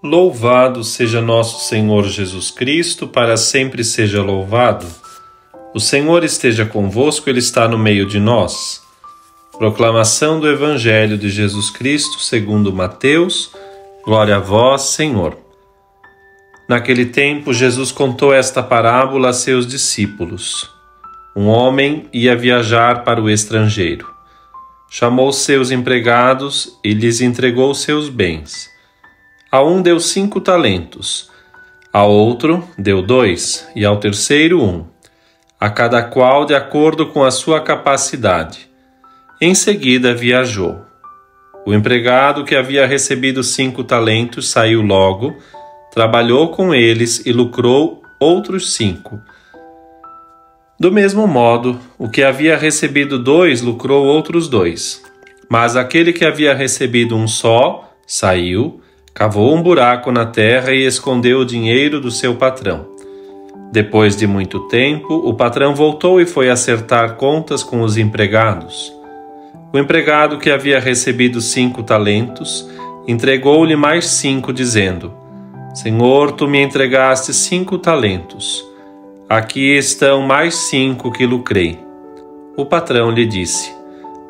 Louvado seja nosso Senhor Jesus Cristo, para sempre seja louvado. O Senhor esteja convosco, Ele está no meio de nós. Proclamação do Evangelho de Jesus Cristo segundo Mateus. Glória a vós, Senhor. Naquele tempo, Jesus contou esta parábola a seus discípulos. Um homem ia viajar para o estrangeiro. Chamou seus empregados e lhes entregou seus bens. A um deu 5 talentos, a outro deu 2, e ao terceiro 1, a cada qual de acordo com a sua capacidade. Em seguida viajou. O empregado que havia recebido 5 talentos saiu logo, trabalhou com eles e lucrou outros 5. Do mesmo modo, o que havia recebido 2 lucrou outros 2. Mas aquele que havia recebido um só saiu, cavou um buraco na terra e escondeu o dinheiro do seu patrão. Depois de muito tempo, o patrão voltou e foi acertar contas com os empregados. O empregado que havia recebido 5 talentos entregou-lhe mais 5, dizendo: Senhor, tu me entregaste 5 talentos. Aqui estão mais 5 que lucrei. O patrão lhe disse: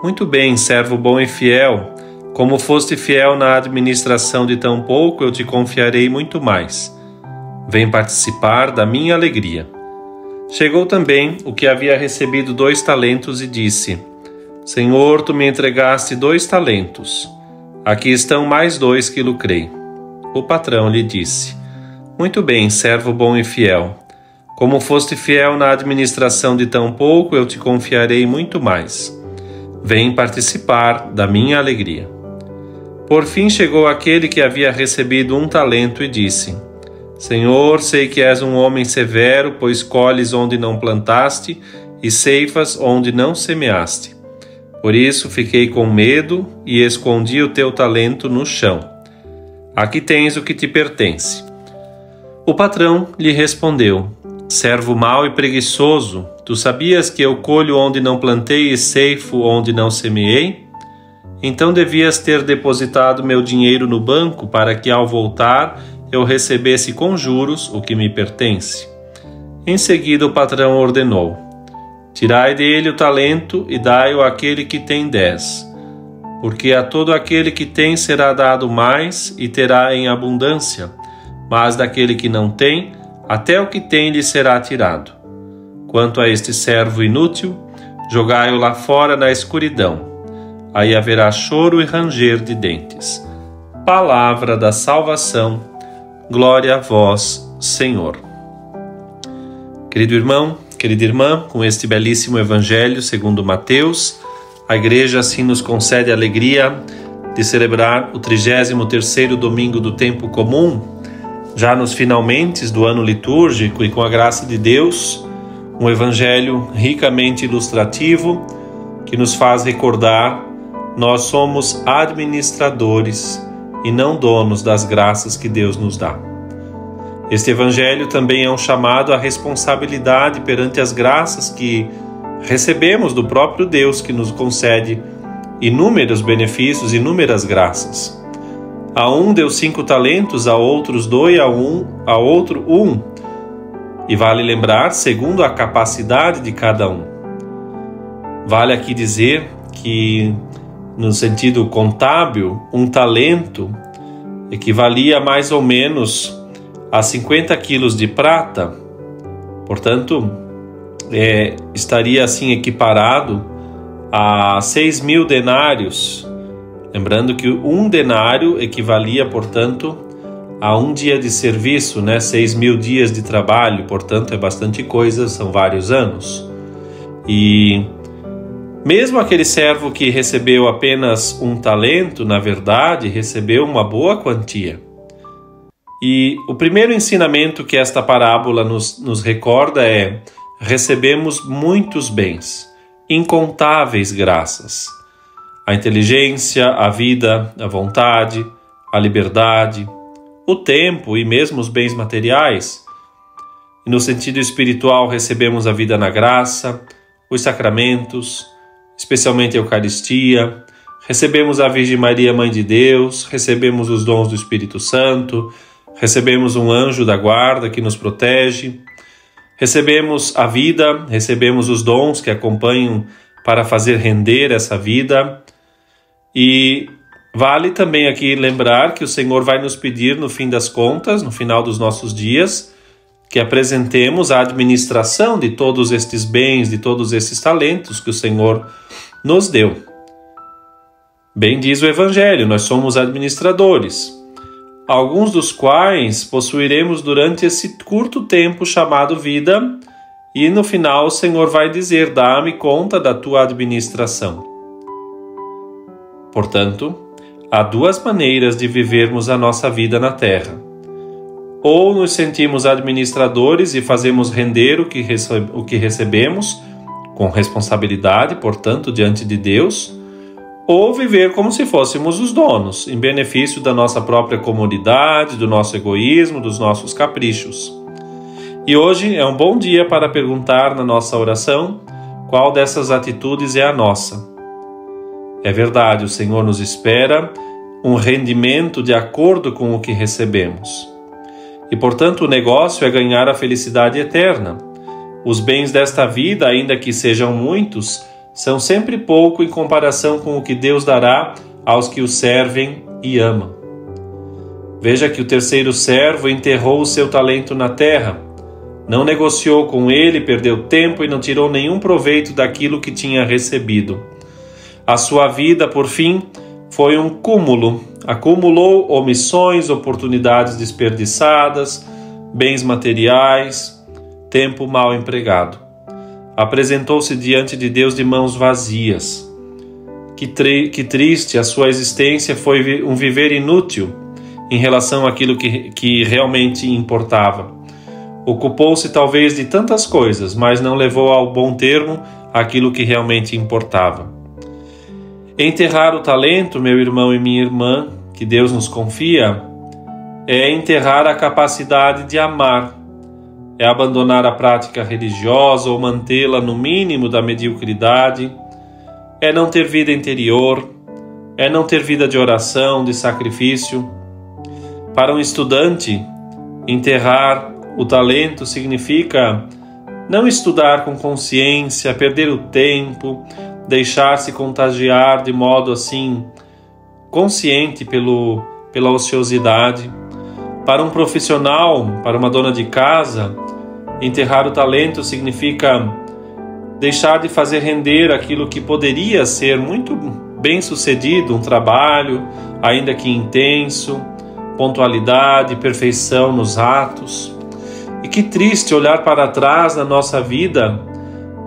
Muito bem, servo bom e fiel. Como foste fiel na administração de tão pouco, eu te confiarei muito mais. Vem participar da minha alegria. Chegou também o que havia recebido 2 talentos e disse: Senhor, tu me entregaste 2 talentos. Aqui estão mais 2 que lucrei. O patrão lhe disse: Muito bem, servo bom e fiel. Como foste fiel na administração de tão pouco, eu te confiarei muito mais. Vem participar da minha alegria. Por fim chegou aquele que havia recebido 1 talento e disse: Senhor, sei que és um homem severo, pois colhes onde não plantaste e ceifas onde não semeaste. Por isso fiquei com medo e escondi o teu talento no chão. Aqui tens o que te pertence. O patrão lhe respondeu: Servo mau e preguiçoso, tu sabias que eu colho onde não plantei e ceifo onde não semeei? Então devias ter depositado meu dinheiro no banco para que, ao voltar, eu recebesse com juros o que me pertence. Em seguida o patrão ordenou: Tirai dele o talento e dai-o àquele que tem 10. Porque a todo aquele que tem será dado mais e terá em abundância, mas daquele que não tem, até o que tem lhe será tirado. Quanto a este servo inútil, jogai-o lá fora na escuridão. Aí haverá choro e ranger de dentes. Palavra da salvação. Glória a vós, Senhor. Querido irmão, querida irmã, com este belíssimo Evangelho segundo Mateus, a Igreja assim nos concede a alegria de celebrar o 33º domingo do tempo comum, já nos finalmente do ano litúrgico, e com a graça de Deus, um Evangelho ricamente ilustrativo que nos faz recordar: nós somos administradores e não donos das graças que Deus nos dá. Este Evangelho também é um chamado à responsabilidade perante as graças que recebemos do próprio Deus, que nos concede inúmeros benefícios, inúmeras graças. A um deu 5 talentos, a outros 2, a outro 1. E vale lembrar, segundo a capacidade de cada um. Vale aqui dizer que, no sentido contábil, 1 talento equivalia mais ou menos a 50 quilos de prata. Portanto, estaria assim equiparado a 6.000 denários. Lembrando que 1 denário equivalia, portanto, a 1 dia de serviço, 6.000 dias de trabalho. Portanto, é bastante coisa, são vários anos. E mesmo aquele servo que recebeu apenas 1 talento, na verdade, recebeu uma boa quantia. E o primeiro ensinamento que esta parábola nos recorda é: recebemos muitos bens, incontáveis graças. A inteligência, a vida, a vontade, a liberdade, o tempo e mesmo os bens materiais. E no sentido espiritual, recebemos a vida na graça, os sacramentos, especialmente a Eucaristia, recebemos a Virgem Maria, Mãe de Deus, recebemos os dons do Espírito Santo, recebemos um anjo da guarda que nos protege, recebemos a vida, recebemos os dons que acompanham para fazer render essa vida. E vale também aqui lembrar que o Senhor vai nos pedir no fim das contas, no final dos nossos dias, que apresentemos a administração de todos estes bens, de todos esses talentos que o Senhor nos deu. Bem diz o Evangelho, nós somos administradores, alguns dos quais possuiremos durante esse curto tempo chamado vida, e no final o Senhor vai dizer: dá-me conta da tua administração. Portanto, há duas maneiras de vivermos a nossa vida na terra. Ou nos sentimos administradores e fazemos render o que recebemos, com responsabilidade, portanto, diante de Deus, ou viver como se fôssemos os donos, em benefício da nossa própria comodidade, do nosso egoísmo, dos nossos caprichos. E hoje é um bom dia para perguntar na nossa oração qual dessas atitudes é a nossa. É verdade, o Senhor nos espera um rendimento de acordo com o que recebemos. E, portanto, o negócio é ganhar a felicidade eterna. Os bens desta vida, ainda que sejam muitos, são sempre pouco em comparação com o que Deus dará aos que o servem e amam. Veja que o terceiro servo enterrou o seu talento na terra, não negociou com ele, perdeu tempo e não tirou nenhum proveito daquilo que tinha recebido. A sua vida, por fim, foi um cúmulo. Acumulou omissões, oportunidades desperdiçadas, bens materiais, tempo mal empregado. Apresentou-se diante de Deus de mãos vazias. Que triste, a sua existência foi um viver inútil em relação àquilo que realmente importava. Ocupou-se talvez de tantas coisas, mas não levou ao bom termo aquilo que realmente importava. Enterrar o talento, meu irmão e minha irmã, que Deus nos confia, é enterrar a capacidade de amar, é abandonar a prática religiosa ou mantê-la no mínimo da mediocridade, é não ter vida interior, é não ter vida de oração, de sacrifício. Para um estudante, enterrar o talento significa não estudar com consciência, perder o tempo, deixar-se contagiar de modo assim consciente pela ociosidade. Para um profissional, para uma dona de casa, enterrar o talento significa deixar de fazer render aquilo que poderia ser muito bem sucedido, um trabalho, ainda que intenso, pontualidade, perfeição nos atos. E que triste olhar para trás na nossa vida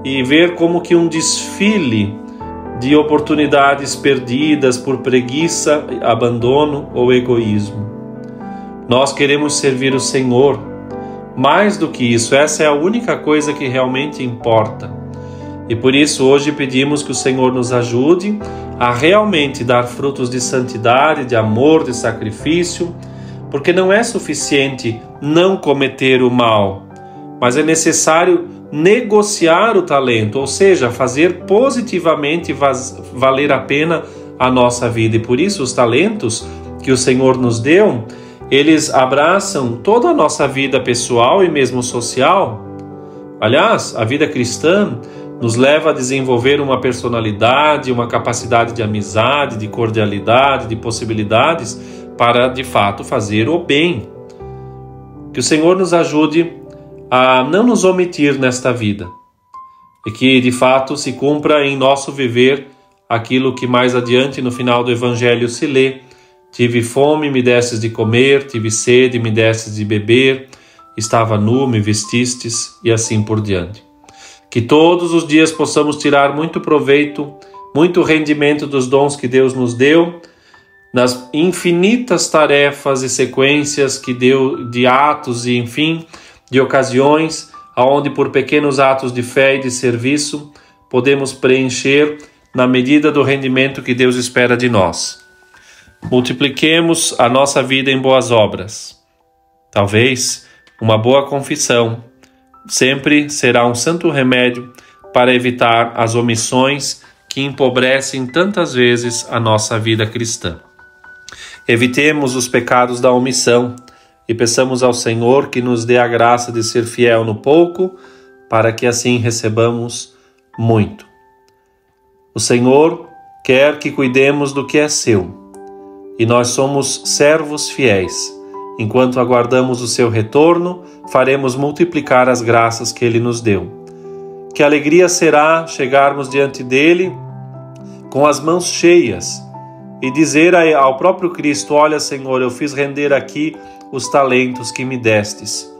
e ver como que um desfile de oportunidades perdidas por preguiça, abandono ou egoísmo. Nós queremos servir o Senhor. Mais do que isso, essa é a única coisa que realmente importa. E por isso hoje pedimos que o Senhor nos ajude a realmente dar frutos de santidade, de amor, de sacrifício, porque não é suficiente não cometer o mal, mas é necessário negociar o talento, ou seja, fazer positivamente valer a pena a nossa vida. E por isso os talentos que o Senhor nos deu, eles abraçam toda a nossa vida pessoal e mesmo social. Aliás, a vida cristã nos leva a desenvolver uma personalidade, uma capacidade de amizade, de cordialidade, de possibilidades para, de fato, fazer o bem. Que o Senhor nos ajude a não nos omitir nesta vida e que, de fato, se cumpra em nosso viver aquilo que mais adiante no final do Evangelho se lê: tive fome, me destes de comer, tive sede, me destes de beber, estava nu, me vestistes, e assim por diante. Que todos os dias possamos tirar muito proveito, muito rendimento dos dons que Deus nos deu, nas infinitas tarefas e sequências que deu de atos e, enfim, de ocasiões, aonde por pequenos atos de fé e de serviço podemos preencher na medida do rendimento que Deus espera de nós. Multipliquemos a nossa vida em boas obras. Talvez uma boa confissão sempre será um santo remédio para evitar as omissões que empobrecem tantas vezes a nossa vida cristã. Evitemos os pecados da omissão e peçamos ao Senhor que nos dê a graça de ser fiel no pouco, para que assim recebamos muito. O Senhor quer que cuidemos do que é seu, e nós somos servos fiéis. Enquanto aguardamos o seu retorno, faremos multiplicar as graças que ele nos deu. Que alegria será chegarmos diante dele com as mãos cheias e dizer ao próprio Cristo: olha, Senhor, eu fiz render aqui os talentos que me destes.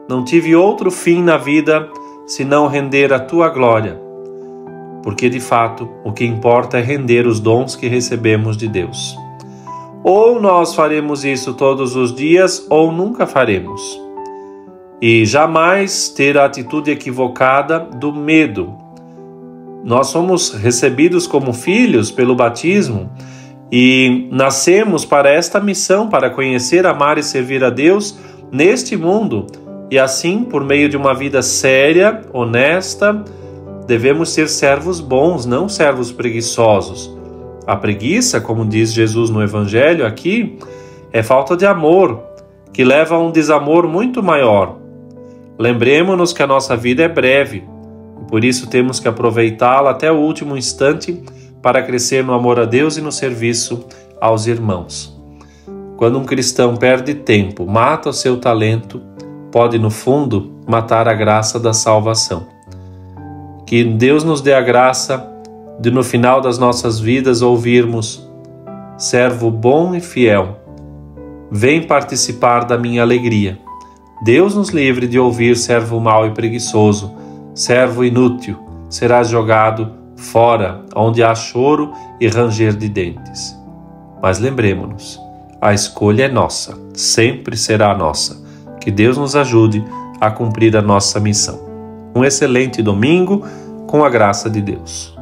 Não tive outro fim na vida senão render a tua glória, porque de fato o que importa é render os dons que recebemos de Deus. Ou nós faremos isso todos os dias ou nunca faremos. E jamais ter a atitude equivocada do medo. Nós somos recebidos como filhos pelo batismo e nascemos para esta missão, para conhecer, amar e servir a Deus neste mundo. E assim, por meio de uma vida séria, honesta, devemos ser servos bons, não servos preguiçosos. A preguiça, como diz Jesus no Evangelho aqui, é falta de amor, que leva a um desamor muito maior. Lembremos-nos que a nossa vida é breve, e por isso temos que aproveitá-la até o último instante para crescer no amor a Deus e no serviço aos irmãos. Quando um cristão perde tempo, mata o seu talento, pode, no fundo, matar a graça da salvação. Que Deus nos dê a graça de, no final das nossas vidas, ouvirmos: servo bom e fiel, vem participar da minha alegria. Deus nos livre de ouvir: servo mau e preguiçoso, servo inútil, serás jogado fora, onde há choro e ranger de dentes. Mas lembremos-nos, a escolha é nossa, sempre será nossa. Que Deus nos ajude a cumprir a nossa missão. Um excelente domingo, com a graça de Deus.